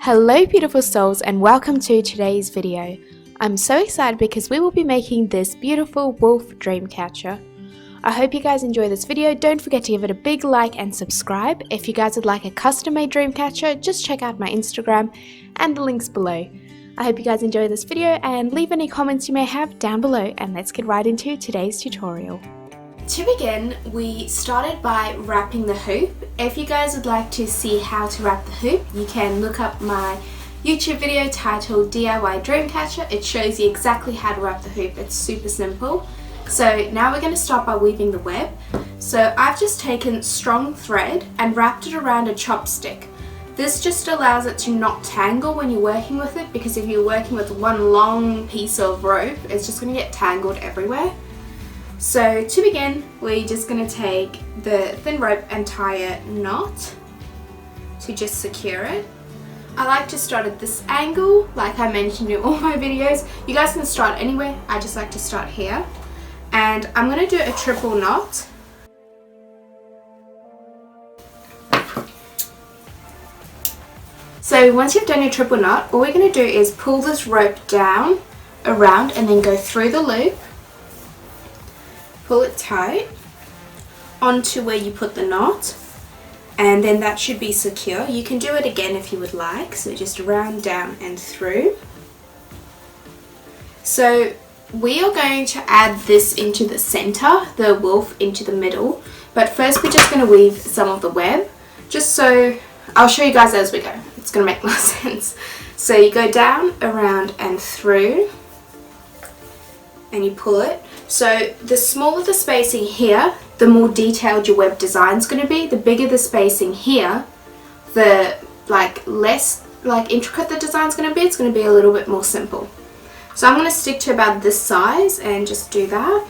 Hello beautiful souls and welcome to today's video. I'm so excited because we will be making this beautiful wolf Dreamcatcher. I hope you guys enjoy this video. Don't forget to give it a big like and subscribe. If you guys would like a custom made Dreamcatcher, just check out my Instagram and the links below. I hope you guys enjoy this video and leave any comments you may have down below, and let's get right into today's tutorial. To begin, we started by wrapping the hoop. If you guys would like to see how to wrap the hoop, you can look up my YouTube video titled DIY Dreamcatcher. It shows you exactly how to wrap the hoop. It's super simple. So now we're going to start by weaving the web. So I've just taken strong thread and wrapped it around a chopstick. This just allows it to not tangle when you're working with it, because if you're working with one long piece of rope, it's just going to get tangled everywhere. So to begin, we're just going to take the thin rope and tie a knot to just secure it. I like to start at this angle, like I mentioned in all my videos. You guys can start anywhere, I just like to start here. And I'm going to do a triple knot. So once you've done your triple knot, all we're going to do is pull this rope down, around, and then go through the loop. Pull it tight onto where you put the knot, and then that should be secure. You can do it again if you would like, so just around, down and through. So we are going to add this into the center, the wolf into the middle, but first we're just going to weave some of the web, just so I'll show you guys as we go. It's going to make more sense. So you go down, around and through, and you pull it. So the smaller the spacing here, the more detailed your web design is going to be. The bigger the spacing here, the less intricate the design is going to be. It's going to be a little bit more simple. So I'm going to stick to about this size and just do that.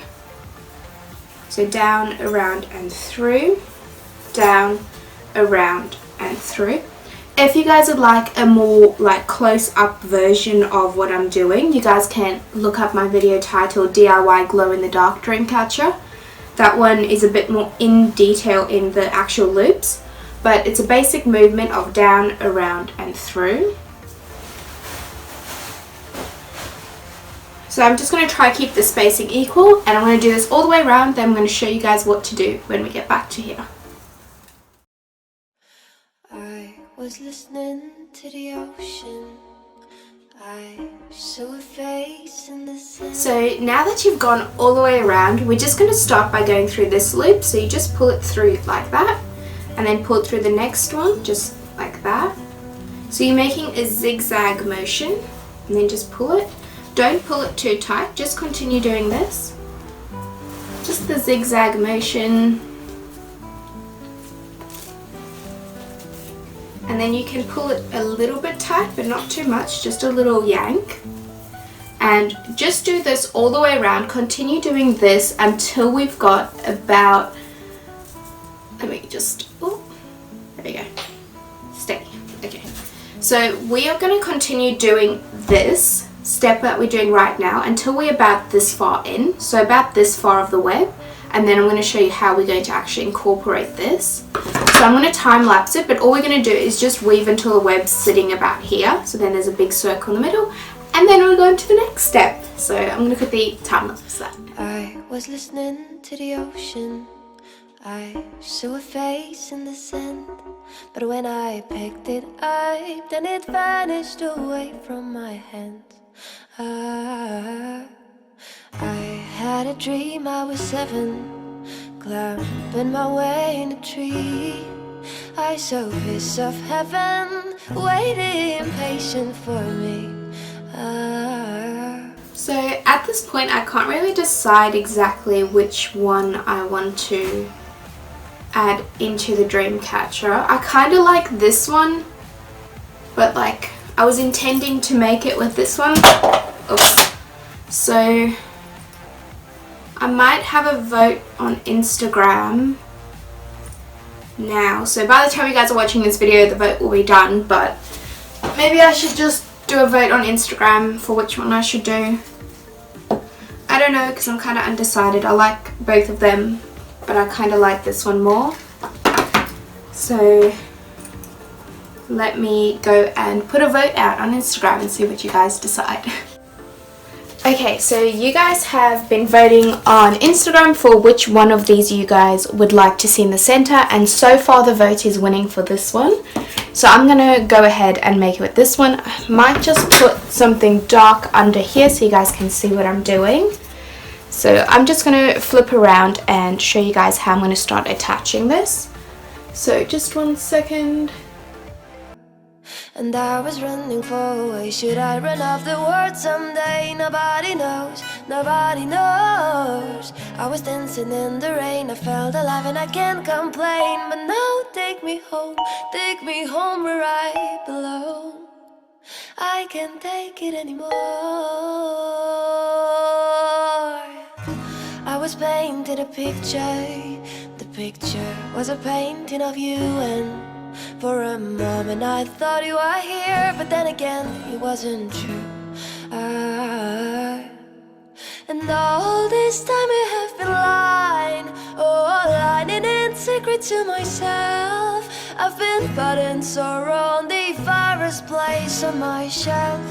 So down, around and through, down, around and through. If you guys would like a more close-up version of what I'm doing, you guys can look up my video titled DIY Glow in the Dark Dreamcatcher. That one is a bit more in detail in the actual loops, but it's a basic movement of down, around and through. So I'm just going to try to keep the spacing equal, and I'm going to do this all the way around, then I'm going to show you guys what to do when we get back to here. Was listening to the ocean. I saw a face in the sun. So now that you've gone all the way around, we're just going to start by going through this loop. So you just pull it through like that, and then pull it through the next one just like that. So you're making a zigzag motion, and then just pull it. Don't pull it too tight, just continue doing this. Just the zigzag motion. And then you can pull it a little bit tight, but not too much, just a little yank. And just do this all the way around. Continue doing this until we've got about, there we go, steady, okay. So we are going to continue doing this step that we're doing right now until we're about this far in, so about this far of the web. And then I'm going to show you how we're going to actually incorporate this. So I'm going to time lapse it, but all we're going to do is just weave until the web's sitting about here. So then there's a big circle in the middle, and then we'll go into the next step. So I'm going to put the time lapse that. I was listening to the ocean. I saw a face in the sand, but when I picked it up, then it vanished away from my hands. I had a dream I was 7, climbing my way in a tree. I saw a piece of heaven waiting patient for me. So at this point I can't really decide exactly which one I want to add into the Dreamcatcher. I kind of like this one, but I was intending to make it with this one. Oops. So I might have a vote on Instagram now. So by the time you guys are watching this video, the vote will be done, but maybe I should just do a vote on Instagram for which one I should do. I don't know, because I'm kind of undecided. I like both of them, but I kind of like this one more. So let me go and put a vote out on Instagram and see what you guys decide. Okay, so you guys have been voting on Instagram for which one of these you guys would like to see in the center, and so far the vote is winning for this one. So I'm gonna go ahead and make it with this one. I might just put something dark under here so you guys can see what I'm doing. So I'm just gonna flip around and show you guys how I'm gonna start attaching this. So just 1 second. And I was running far away. Should I run off the world someday? Nobody knows, nobody knows. I was dancing in the rain, I felt alive and I can't complain. But now take me home where I belong. I can't take it anymore. I was painting a picture. The picture was a painting of you, and for a moment I thought you were here, but then again it wasn't true. And all this time I have been lying, lying in secret to myself. I've been putting sorrow on the farthest place on my shelf.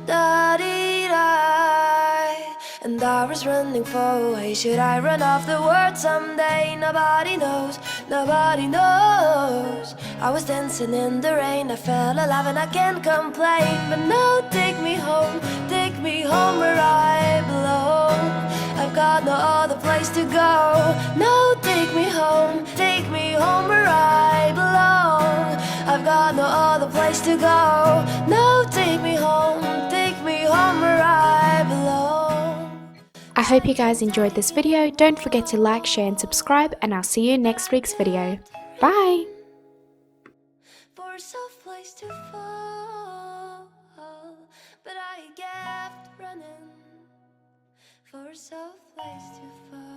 Da-dee-da. And I was running far away. Should I run off the world someday? Nobody knows, nobody knows. I was dancing in the rain, I felt alive and I can't complain. But now take me home where I belong. I've got no other place to go. Now take me home where I belong. I've got no other place to go. Now take me home where I belong. I hope you guys enjoyed this video. Don't forget to like, share and subscribe, and I'll see you in next week's video. Bye! For a soft place to fall, but I kept running for a soft place to fall.